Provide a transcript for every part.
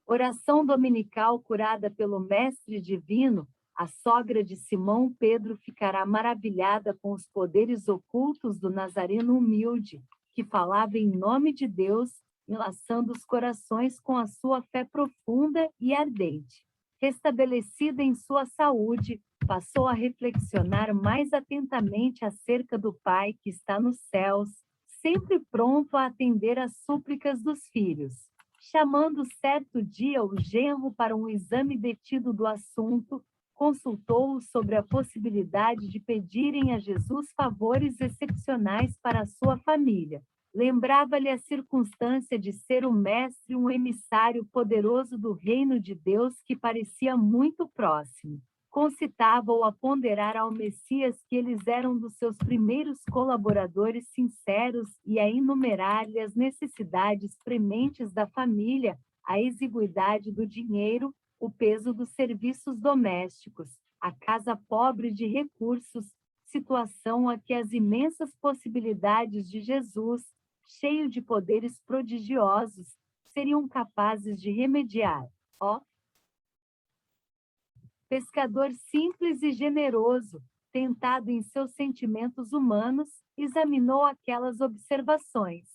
Oração dominical curada pelo Mestre Divino, a sogra de Simão Pedro ficará maravilhada com os poderes ocultos do Nazareno humilde, que falava em nome de Deus, enlaçando os corações com a sua fé profunda e ardente. Restabelecida em sua saúde, passou a reflexionar mais atentamente acerca do Pai que está nos céus, sempre pronto a atender às súplicas dos filhos. Chamando certo dia o genro para um exame detido do assunto, consultou-o sobre a possibilidade de pedirem a Jesus favores excepcionais para a sua família. Lembrava-lhe a circunstância de ser o mestre um emissário poderoso do reino de Deus que parecia muito próximo. Concitava-o a ponderar ao Messias que eles eram dos seus primeiros colaboradores sinceros e a enumerar-lhe as necessidades prementes da família, a exiguidade do dinheiro, o peso dos serviços domésticos, a casa pobre de recursos, situação a que as imensas possibilidades de Jesus, cheio de poderes prodigiosos, seriam capazes de remediar. Ó, pescador simples e generoso, tentado em seus sentimentos humanos, examinou aquelas observações,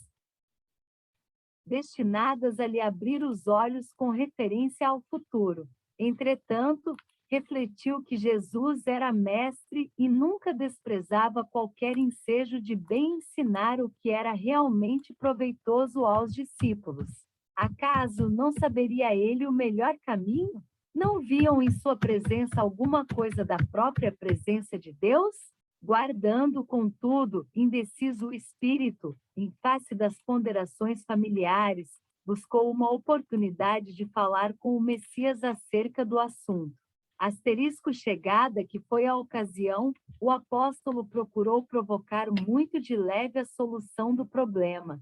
destinadas a lhe abrir os olhos com referência ao futuro. Entretanto, refletiu que Jesus era mestre e nunca desprezava qualquer ensejo de bem ensinar o que era realmente proveitoso aos discípulos. Acaso não saberia ele o melhor caminho? Não viam em sua presença alguma coisa da própria presença de Deus? Guardando, contudo, indeciso o espírito, em face das ponderações familiares, buscou uma oportunidade de falar com o Messias acerca do assunto. Asterisco chegada, que foi a ocasião, o apóstolo procurou provocar muito de leve a solução do problema.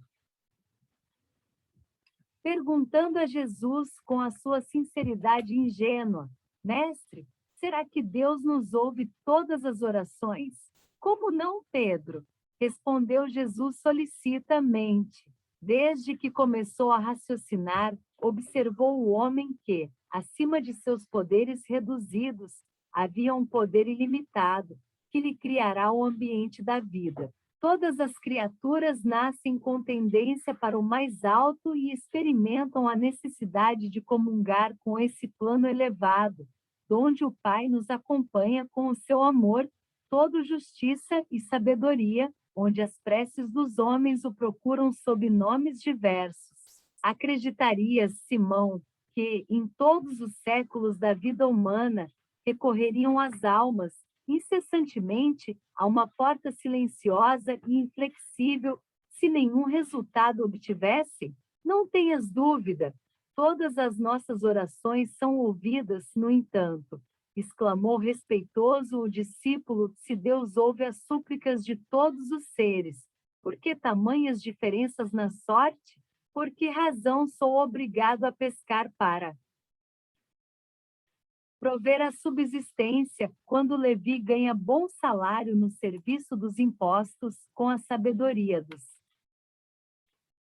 Perguntando a Jesus com a sua sinceridade ingênua: Mestre, será que Deus nos ouve todas as orações? Como não, Pedro? Respondeu Jesus solicitamente. Desde que começou a raciocinar, observou o homem que, acima de seus poderes reduzidos, havia um poder ilimitado, que lhe criará o ambiente da vida. Todas as criaturas nascem com tendência para o mais alto e experimentam a necessidade de comungar com esse plano elevado, onde o Pai nos acompanha com o seu amor, todo justiça e sabedoria, onde as preces dos homens o procuram sob nomes diversos. Acreditarias, Simão, que, em todos os séculos da vida humana, recorreriam as almas, incessantemente, a uma porta silenciosa e inflexível, se nenhum resultado obtivesse? Não tenhas dúvida, todas as nossas orações são ouvidas, no entanto, exclamou respeitoso o discípulo, se Deus ouve as súplicas de todos os seres. Por que tamanhas diferenças na sorte? Por que razão sou obrigado a pescar para prover a subsistência, quando Levi ganha bom salário no serviço dos impostos com a sabedoria dos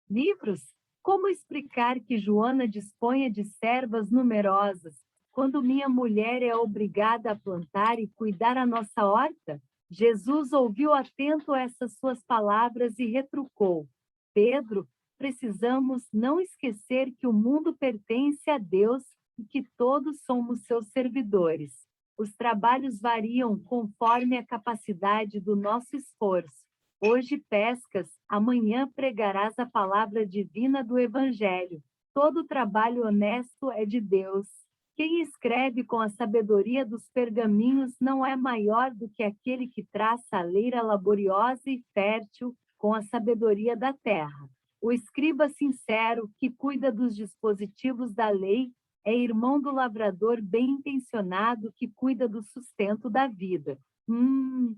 livros? Como explicar que Joana disponha de servas numerosas, quando minha mulher é obrigada a plantar e cuidar a nossa horta? Jesus ouviu atento essas suas palavras e retrucou: Pedro, precisamos não esquecer que o mundo pertence a Deus e que todos somos seus servidores. Os trabalhos variam conforme a capacidade do nosso esforço. Hoje pescas, amanhã pregarás a palavra divina do Evangelho. Todo trabalho honesto é de Deus. Quem escreve com a sabedoria dos pergaminhos não é maior do que aquele que traça a leira laboriosa e fértil com a sabedoria da terra. O escriba sincero, que cuida dos dispositivos da lei, é irmão do lavrador bem-intencionado que cuida do sustento da vida.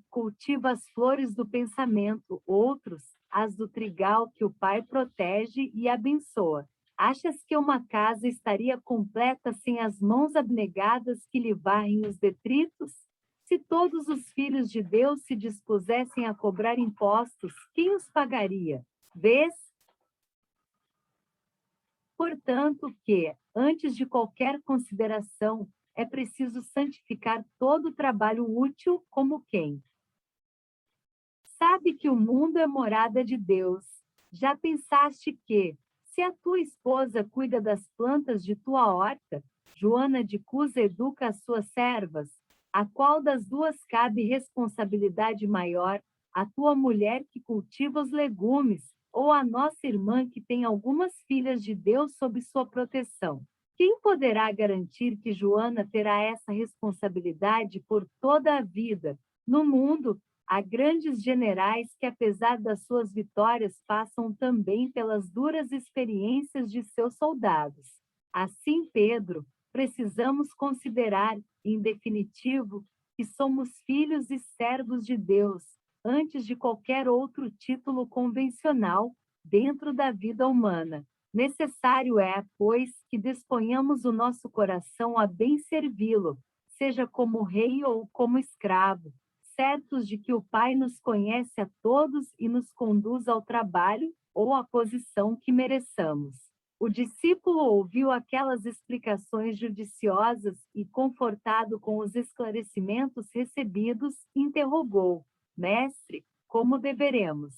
Cultiva as flores do pensamento, outros, as do trigal que o pai protege e abençoa. Achas que uma casa estaria completa sem as mãos abnegadas que lhe varrem os detritos? Se todos os filhos de Deus se dispusessem a cobrar impostos, quem os pagaria? Vês? Portanto, que, antes de qualquer consideração, é preciso santificar todo o trabalho útil como quem sabe que o mundo é morada de Deus. Já pensaste que, se a tua esposa cuida das plantas de tua horta, Joana de Cusa educa as suas servas, a qual das duas cabe responsabilidade maior, a tua mulher que cultiva os legumes, ou a nossa irmã que tem algumas filhas de Deus sob sua proteção? Quem poderá garantir que Joana terá essa responsabilidade por toda a vida? No mundo, há grandes generais que, apesar das suas vitórias, passam também pelas duras experiências de seus soldados. Assim, Pedro, precisamos considerar, em definitivo, que somos filhos e servos de Deus, antes de qualquer outro título convencional dentro da vida humana. Necessário é, pois, que disponhamos o nosso coração a bem servi-lo, seja como rei ou como escravo, certos de que o Pai nos conhece a todos e nos conduz ao trabalho ou à posição que mereçamos. O discípulo ouviu aquelas explicações judiciosas e, confortado com os esclarecimentos recebidos, interrogou: Mestre, como deveremos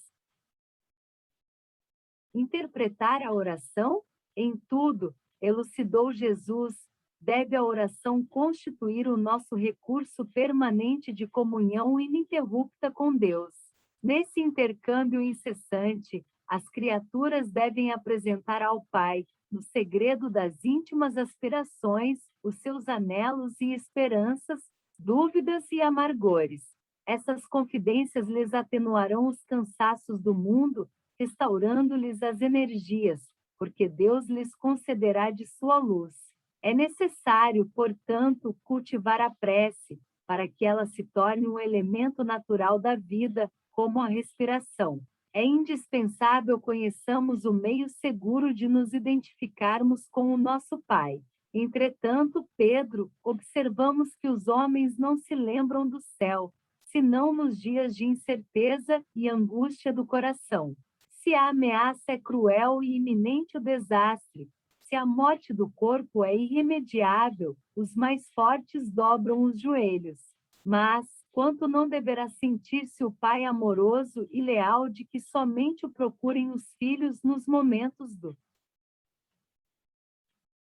interpretar a oração? Em tudo, elucidou Jesus, deve a oração constituir o nosso recurso permanente de comunhão ininterrupta com Deus. Nesse intercâmbio incessante, as criaturas devem apresentar ao Pai, no segredo das íntimas aspirações, os seus anelos e esperanças, dúvidas e amargores. Essas confidências lhes atenuarão os cansaços do mundo, restaurando-lhes as energias, porque Deus lhes concederá de sua luz. É necessário, portanto, cultivar a prece, para que ela se torne um elemento natural da vida, como a respiração. É indispensável conheçamos o meio seguro de nos identificarmos com o nosso Pai. Entretanto, Pedro, observamos que os homens não se lembram do céu, senão nos dias de incerteza e angústia do coração. Se a ameaça é cruel e iminente o desastre, se a morte do corpo é irremediável, os mais fortes dobram os joelhos. Mas, quanto não deverá sentir-se o pai amoroso e leal de que somente o procurem os filhos nos momentos do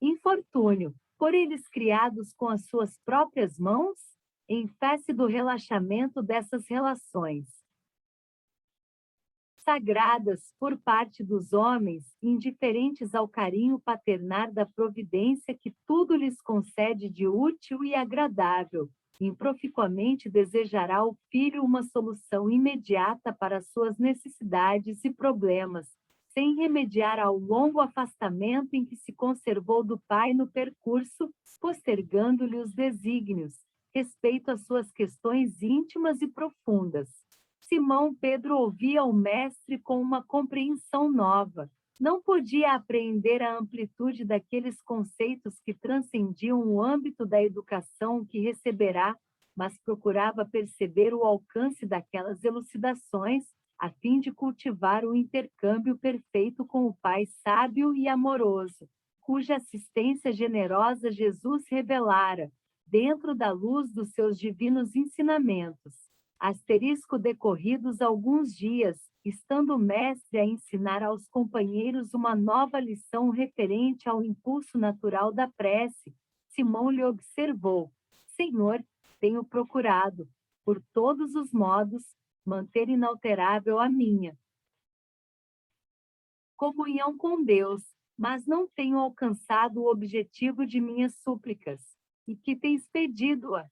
infortúnio, por eles criados com as suas próprias mãos? Em face do relaxamento dessas relações sagradas por parte dos homens, indiferentes ao carinho paternar da providência que tudo lhes concede de útil e agradável, improficuamente desejará o filho uma solução imediata para suas necessidades e problemas, sem remediar ao longo afastamento em que se conservou do pai no percurso, postergando-lhe os desígnios, respeito às suas questões íntimas e profundas. Simão Pedro ouvia o mestre com uma compreensão nova. Não podia apreender a amplitude daqueles conceitos que transcendiam o âmbito da educação que receberá, mas procurava perceber o alcance daquelas elucidações, a fim de cultivar o intercâmbio perfeito com o Pai sábio e amoroso, cuja assistência generosa Jesus revelara, dentro da luz dos seus divinos ensinamentos. Asterisco decorridos alguns dias, estando o mestre a ensinar aos companheiros uma nova lição referente ao impulso natural da prece, Simão lhe observou: Senhor, tenho procurado, por todos os modos, manter inalterável a minha comunhão com Deus, mas não tenho alcançado o objetivo de minhas súplicas. E que tens pedido-a?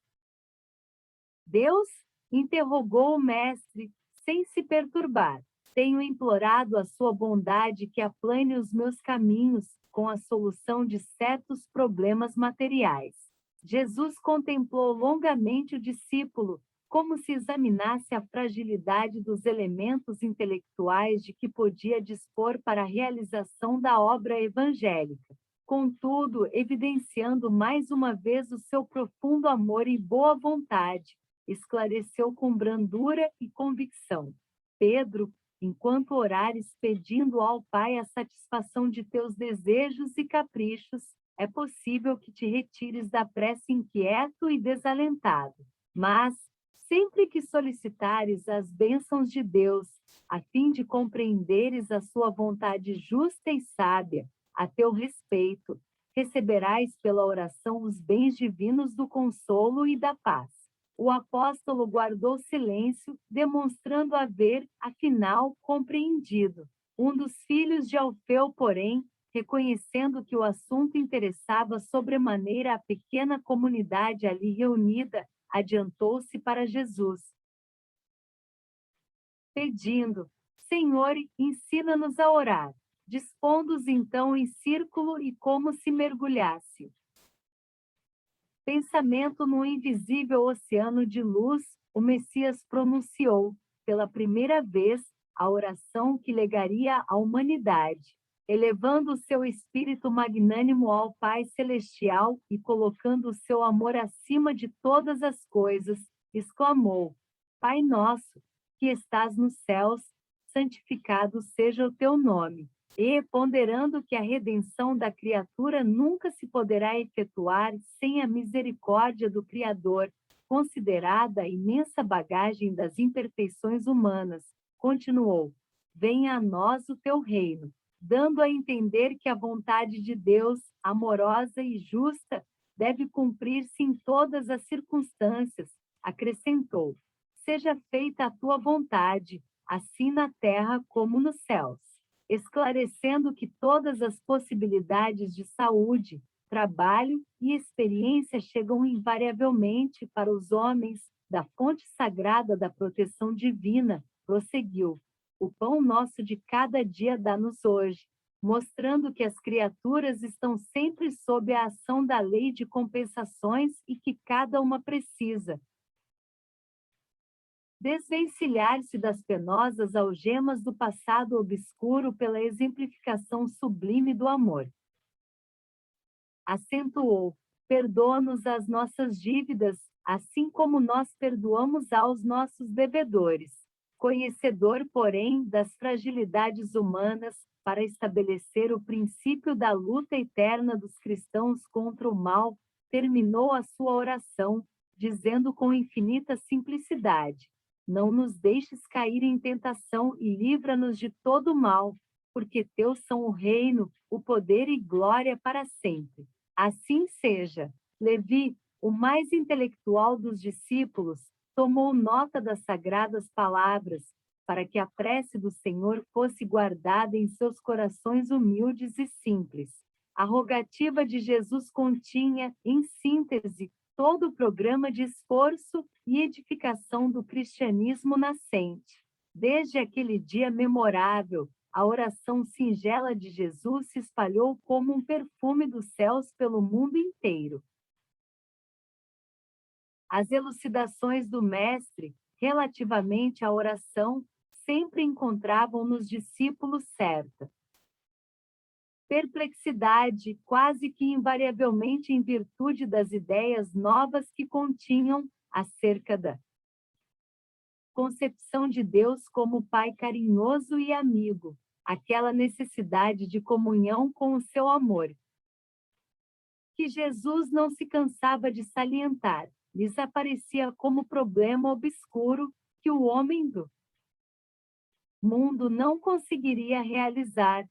Deus? Interrogou o mestre, sem se perturbar. Tenho implorado a sua bondade que aplane os meus caminhos com a solução de certos problemas materiais. Jesus contemplou longamente o discípulo, como se examinasse a fragilidade dos elementos intelectuais de que podia dispor para a realização da obra evangélica. Contudo, evidenciando mais uma vez o seu profundo amor e boa vontade, esclareceu com brandura e convicção: Pedro, enquanto orares pedindo ao Pai a satisfação de teus desejos e caprichos, é possível que te retires da prece inquieto e desalentado. Mas, sempre que solicitares as bênçãos de Deus, a fim de compreenderes a sua vontade justa e sábia, a teu respeito, receberás pela oração os bens divinos do consolo e da paz. O apóstolo guardou silêncio, demonstrando haver, afinal, compreendido. Um dos filhos de Alfeu, porém, reconhecendo que o assunto interessava sobremaneira a pequena comunidade ali reunida, adiantou-se para Jesus, pedindo: Senhor, ensina-nos a orar. Dispondo-os então em círculo e como se mergulhasse. Pensamento no invisível oceano de luz, o Messias pronunciou, pela primeira vez, a oração que legaria à humanidade. Elevando o seu espírito magnânimo ao Pai Celestial e colocando o seu amor acima de todas as coisas, exclamou: Pai nosso, que estás nos céus, santificado seja o teu nome. E, ponderando que a redenção da criatura nunca se poderá efetuar sem a misericórdia do Criador, considerada a imensa bagagem das imperfeições humanas, continuou: Venha a nós o teu reino, dando a entender que a vontade de Deus, amorosa e justa, deve cumprir-se em todas as circunstâncias, acrescentou: Seja feita a tua vontade, assim na terra como nos céus, esclarecendo que todas as possibilidades de saúde, trabalho e experiência chegam invariavelmente para os homens da fonte sagrada da proteção divina, prosseguiu: O pão nosso de cada dia dá-nos hoje, mostrando que as criaturas estão sempre sob a ação da lei de compensações e que cada uma precisa desvencilhar-se das penosas algemas do passado obscuro pela exemplificação sublime do amor. Acentuou: Perdoa-nos as nossas dívidas, assim como nós perdoamos aos nossos devedores. Conhecedor, porém, das fragilidades humanas, para estabelecer o princípio da luta eterna dos cristãos contra o mal, terminou a sua oração, dizendo com infinita simplicidade: Não nos deixes cair em tentação e livra-nos de todo mal, porque teus são o reino, o poder e glória para sempre. Assim seja. Levi, o mais intelectual dos discípulos, tomou nota das sagradas palavras, para que a prece do Senhor fosse guardada em seus corações humildes e simples. A rogativa de Jesus continha, em síntese, todo o programa de esforço e edificação do cristianismo nascente. Desde aquele dia memorável, a oração singela de Jesus se espalhou como um perfume dos céus pelo mundo inteiro. As elucidações do Mestre, relativamente à oração, sempre encontravam nos discípulos certa perplexidade, quase que invariavelmente em virtude das ideias novas que continham acerca da concepção de Deus como Pai carinhoso e amigo, aquela necessidade de comunhão com o seu amor, que Jesus não se cansava de salientar, lhes aparecia como problema obscuro que o homem do mundo não conseguiria realizar.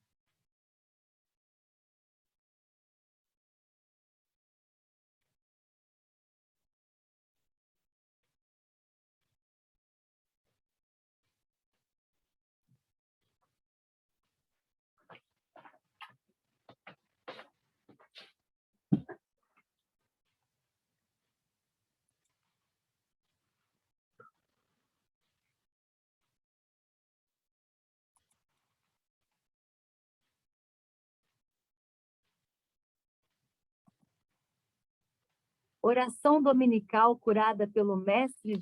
Oração dominical curada pelo mestre